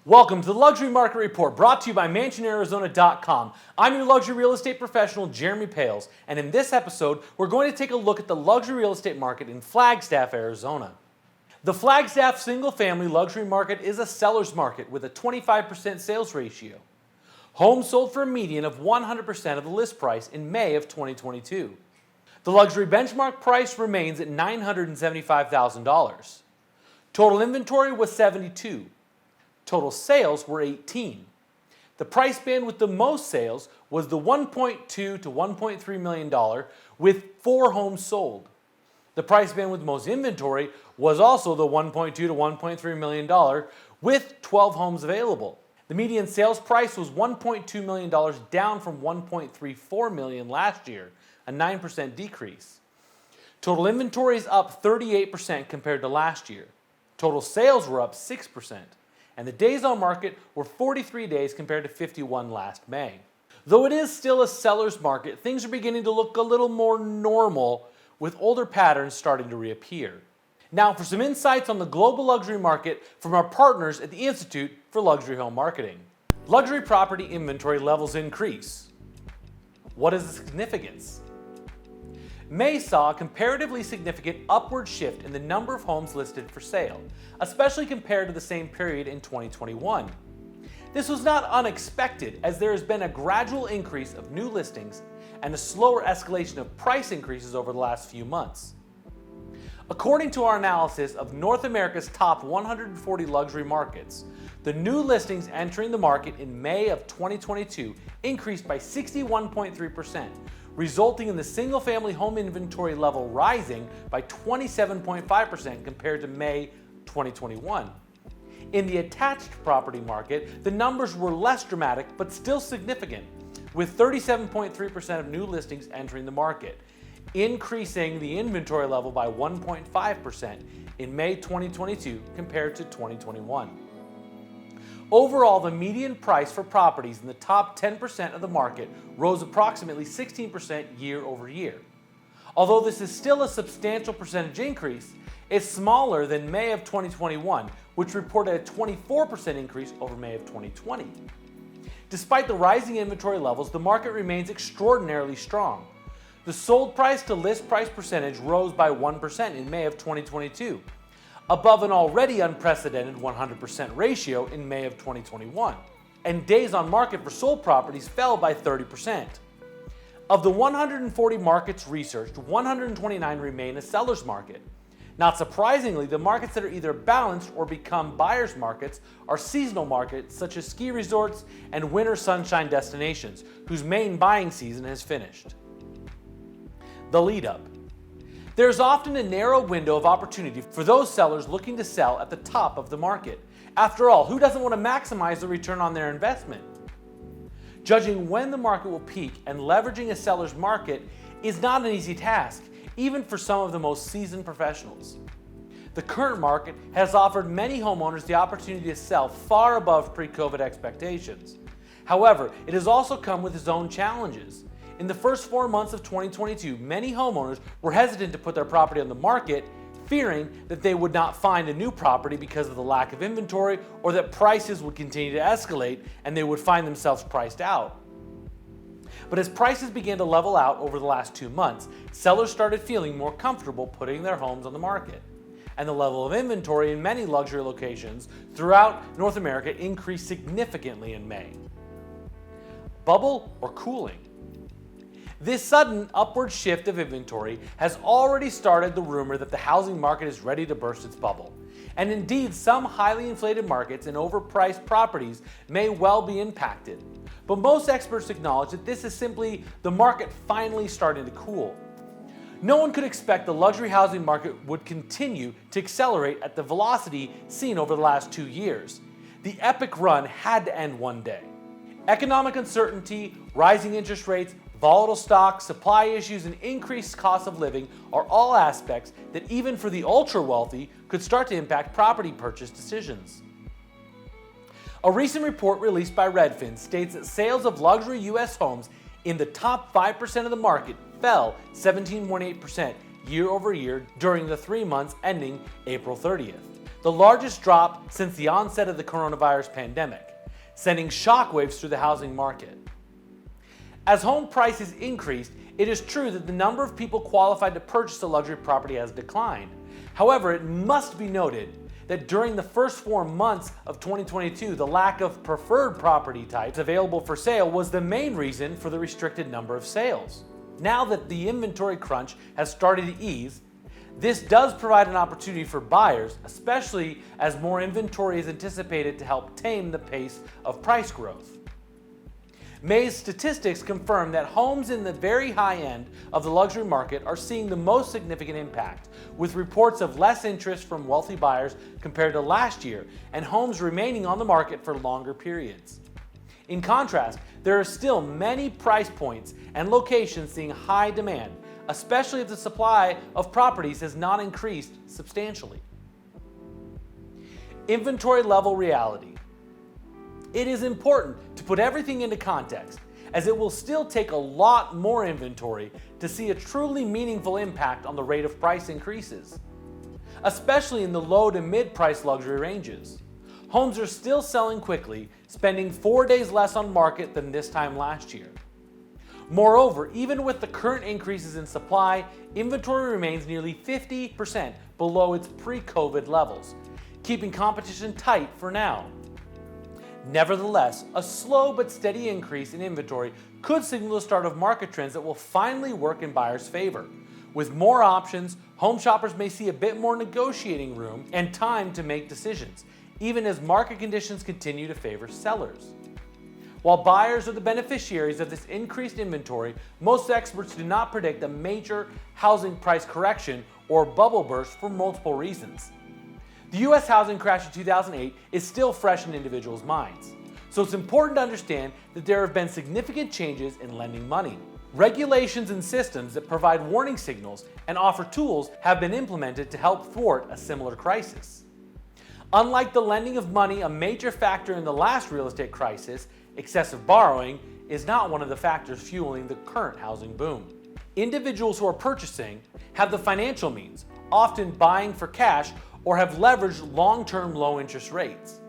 Welcome to the Luxury Market Report, brought to you by MansionArizona.com. I'm your luxury real estate professional, Jeremy Poehls, and in this episode, we're going to take a look at the luxury real estate market in Flagstaff, Arizona. The Flagstaff single-family luxury market is a seller's market with a 25% sales ratio. Homes sold for a median of 100% of the list price in May of 2022. The luxury benchmark price remains at $975,000. Total inventory was 72. Total sales were 18. The price band with the most sales was the $1.2 to $1.3 million with 4 homes sold. The price band with most inventory was also the $1.2 to $1.3 million with 12 homes available. The median sales price was $1.2 million, down from $1.34 million last year, a 9% decrease. Total inventory is up 38% compared to last year. Total sales were up 6%. And the days on market were 43 days compared to 51 last May. Though it is still a seller's market, things are beginning to look a little more normal, with older patterns starting to reappear. Now for some insights on the global luxury market from our partners at the Institute for Luxury Home Marketing. Luxury property inventory levels increase. What is the significance? May saw a comparatively significant upward shift in the number of homes listed for sale, especially compared to the same period in 2021. This was not unexpected, as there has been a gradual increase of new listings and a slower escalation of price increases over the last few months. According to our analysis of North America's top 140 luxury markets, the new listings entering the market in May of 2022 increased by 61.3%, resulting in the single-family home inventory level rising by 27.5% compared to May 2021. In the attached property market, the numbers were less dramatic but still significant, with 37.3% of new listings entering the market, increasing the inventory level by 1.5% in May 2022 compared to 2021. Overall, the median price for properties in the top 10% of the market rose approximately 16% year over year. Although this is still a substantial percentage increase, it's smaller than May of 2021, which reported a 24% increase over May of 2020. Despite the rising inventory levels, the market remains extraordinarily strong. The sold price to list price percentage rose by 1% in May of 2022, above an already unprecedented 100% ratio in May of 2021, and days on market for sold properties fell by 30%. Of the 140 markets researched, 129 remain a seller's market. Not surprisingly, the markets that are either balanced or become buyer's markets are seasonal markets such as ski resorts and winter sunshine destinations, whose main buying season has finished. The lead up. There's often a narrow window of opportunity for those sellers looking to sell at the top of the market. After all, who doesn't want to maximize the return on their investment? Judging when the market will peak and leveraging a seller's market is not an easy task, even for some of the most seasoned professionals. The current market has offered many homeowners the opportunity to sell far above pre-COVID expectations. However, it has also come with its own challenges. In the first 4 months of 2022, many homeowners were hesitant to put their property on the market, fearing that they would not find a new property because of the lack of inventory, or that prices would continue to escalate and they would find themselves priced out. But as prices began to level out over the last 2 months, sellers started feeling more comfortable putting their homes on the market. And the level of inventory in many luxury locations throughout North America increased significantly in May. Bubble or cooling? This sudden upward shift of inventory has already started the rumor that the housing market is ready to burst its bubble. And indeed, some highly inflated markets and overpriced properties may well be impacted. But most experts acknowledge that this is simply the market finally starting to cool. No one could expect the luxury housing market would continue to accelerate at the velocity seen over the last 2 years. The epic run had to end one day. Economic uncertainty, rising interest rates, volatile stocks, supply issues, and increased cost of living are all aspects that even for the ultra-wealthy could start to impact property purchase decisions. A recent report released by Redfin states that sales of luxury U.S. homes in the top 5% of the market fell 17.8% year over year during the 3 months ending April 30th. the largest drop since the onset of the coronavirus pandemic, sending shockwaves through the housing market. As home prices increased, it is true that the number of people qualified to purchase a luxury property has declined. However, it must be noted that during the first 4 months of 2022, the lack of preferred property types available for sale was the main reason for the restricted number of sales. Now that the inventory crunch has started to ease, this does provide an opportunity for buyers, especially as more inventory is anticipated to help tame the pace of price growth. May's statistics confirm that homes in the very high end of the luxury market are seeing the most significant impact, with reports of less interest from wealthy buyers compared to last year and homes remaining on the market for longer periods. In contrast, there are still many price points and locations seeing high demand, especially if the supply of properties has not increased substantially. Inventory level reality. It is important to put everything into context, as it will still take a lot more inventory to see a truly meaningful impact on the rate of price increases, especially in the low to mid-price luxury ranges. Homes are still selling quickly, spending 4 days less on market than this time last year. Moreover, even with the current increases in supply, inventory remains nearly 50% below its pre-COVID levels, keeping competition tight for now. Nevertheless, a slow but steady increase in inventory could signal the start of market trends that will finally work in buyers' favor. With more options, home shoppers may see a bit more negotiating room and time to make decisions, even as market conditions continue to favor sellers. While buyers are the beneficiaries of this increased inventory, most experts do not predict a major housing price correction or bubble burst for multiple reasons. The U.S. housing crash in 2008 is still fresh in individuals' minds, so it's important to understand that there have been significant changes in lending money. Regulations and systems that provide warning signals and offer tools have been implemented to help thwart a similar crisis. Unlike the lending of money, a major factor in the last real estate crisis, excessive borrowing is not one of the factors fueling the current housing boom. Individuals who are purchasing have the financial means, often buying for cash, or have leveraged long-term low interest rates.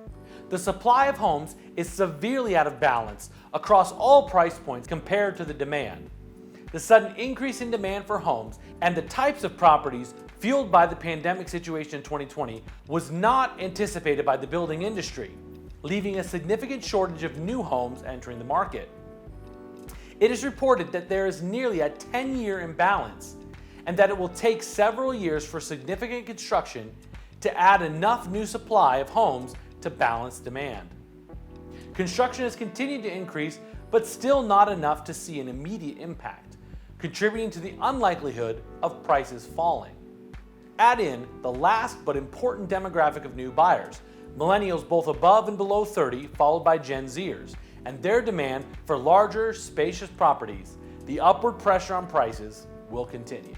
The supply of homes is severely out of balance across all price points compared to the demand. The sudden increase in demand for homes and the types of properties fueled by the pandemic situation in 2020 was not anticipated by the building industry, leaving a significant shortage of new homes entering the market. It is reported that there is nearly a 10-year imbalance and that it will take several years for significant construction to add enough new supply of homes to balance demand. Construction has continued to increase, but still not enough to see an immediate impact, contributing to the unlikelihood of prices falling. Add in the last but important demographic of new buyers, millennials both above and below 30, followed by Gen Zers, and their demand for larger, spacious properties, the upward pressure on prices will continue.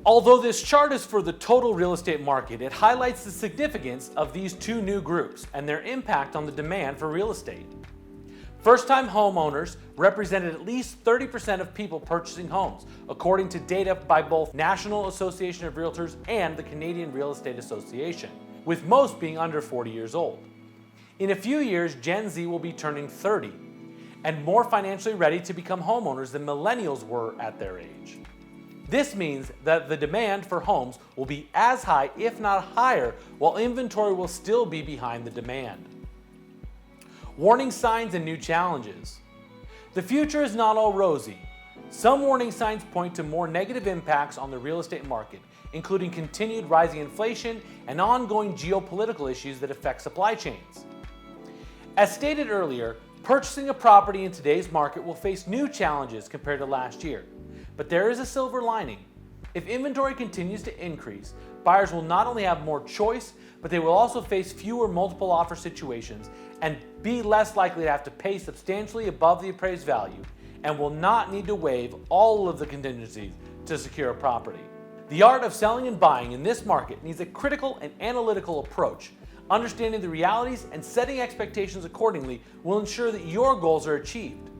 Although this chart is for the total real estate market, it highlights the significance of these two new groups and their impact on the demand for real estate. First-time homeowners represented at least 30% of people purchasing homes, according to data by both National Association of Realtors and the Canadian Real Estate Association, with most being under 40 years old. In a few years, Gen Z will be turning 30 and more financially ready to become homeowners than millennials were at their age. This means that the demand for homes will be as high, if not higher, while inventory will still be behind the demand. Warning signs and new challenges. The future is not all rosy. Some warning signs point to more negative impacts on the real estate market, including continued rising inflation and ongoing geopolitical issues that affect supply chains. As stated earlier, purchasing a property in today's market will face new challenges compared to last year. But there is a silver lining. If inventory continues to increase, buyers will not only have more choice, but they will also face fewer multiple offer situations and be less likely to have to pay substantially above the appraised value, and will not need to waive all of the contingencies to secure a property. The art of selling and buying in this market needs a critical and analytical approach. Understanding the realities and setting expectations accordingly will ensure that your goals are achieved.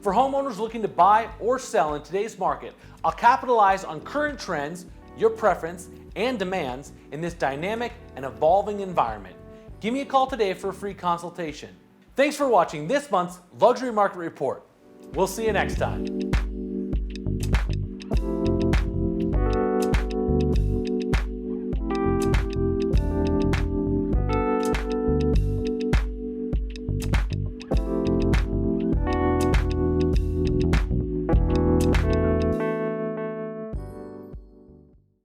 For homeowners looking to buy or sell in today's market, I'll capitalize on current trends, your preference, and demands in this dynamic and evolving environment. Give me a call today for a free consultation. Thanks for watching this month's Luxury Market Report. We'll see you next time.